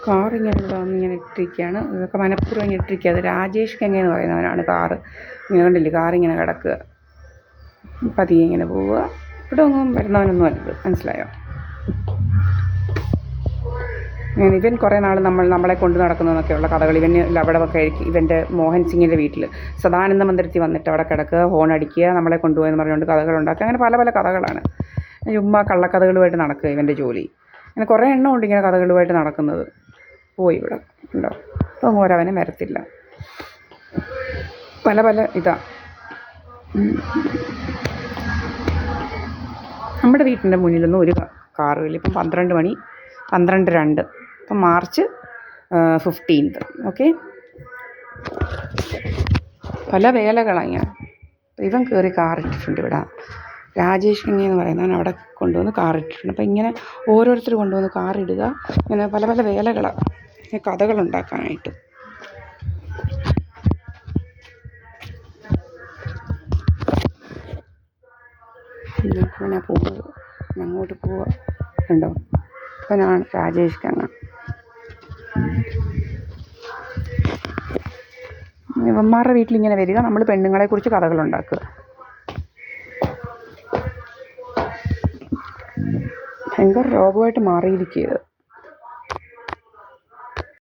കാറിങ്ങനെ ഇവിടെ വന്ന് ഇങ്ങനെ ഇട്ടിരിക്കുകയാണ്. ഇതൊക്കെ മനഃപൂർവ്വം ഇങ്ങനെ ഇട്ടിരിക്കുക. അത് രാജേഷ് കെങ്ങയെന്ന് പറയുന്നവനാണ് കാറ് ഇങ്ങനെ കണ്ടില്ലേ, കാറിങ്ങനെ കിടക്കുക, പതിയെ ഇങ്ങനെ പോവുക. ഇവിടെ ഒന്നും വരുന്നവനൊന്നും അല്ലത്, മനസ്സിലായോ? ഇവൻ കുറേ നാൾ നമ്മളെ കൊണ്ട് നടക്കുന്നതെന്നൊക്കെയുള്ള കഥകൾ ഇവന് അവിടെ കഴിക്കും. ഇവൻ്റെ മോഹൻ സിംഗിൻ്റെ വീട്ടിൽ സദാനന്ദ മന്ദിരത്തിൽ വന്നിട്ട് അവിടെ കിടക്കുക, ഹോൺ അടിക്കുക, നമ്മളെ കൊണ്ടുപോയെന്ന് പറഞ്ഞുകൊണ്ട് കഥകളുണ്ടാക്കുക. അങ്ങനെ പല പല കഥകളാണ്. ചുമ്മാ കള്ളക്കഥകളുമായിട്ട് നടക്കുക ഇവൻ്റെ ജോലി. അങ്ങനെ കുറേ എണ്ണമുണ്ട് ഇങ്ങനെ കഥകളുമായിട്ട് നടക്കുന്നത്. പോയി ഇവിടെ ഉണ്ടോ, അപ്പം ഓരവനെ വരത്തില്ല. പല പല നമ്മുടെ വീട്ടിൻ്റെ മുന്നിലൊന്നും ഒരു കാറുമില്ല. ഇപ്പം 12 മണി 12:02. ഇപ്പം മാർച്ച് 15. ഓക്കെ, പല വേലകളാണ് ഇങ്ങനെ. ഇവൻ കയറി കാറിട്ടിട്ടുണ്ട് ഇവിടെ. രാജേഷ് കെങ്ങ എന്ന് പറയുന്നവൻ അവിടെ കൊണ്ടുവന്ന് കാറിട്ടിട്ടുണ്ട്. അപ്പം ഇങ്ങനെ ഓരോരുത്തർ കൊണ്ടുവന്ന് കാറിടുക, ഇങ്ങനെ പല പല വേലകളാണ്, കഥകളുണ്ടാക്കാനായിട്ട്. ഇങ്ങനെ പോകുന്നത്, അങ്ങോട്ട് പോവുക ഉണ്ടോ. ഇവനാണ് രാജേഷ് കെങ്ങ. ഇവന്മാരുടെ വീട്ടിലിങ്ങനെ വരിക, നമ്മൾ പെണ്ണുങ്ങളെക്കുറിച്ച് കഥകളുണ്ടാക്കുക. ഭയങ്കര രോഗമായിട്ട് മാറിയിരിക്കുകയത്.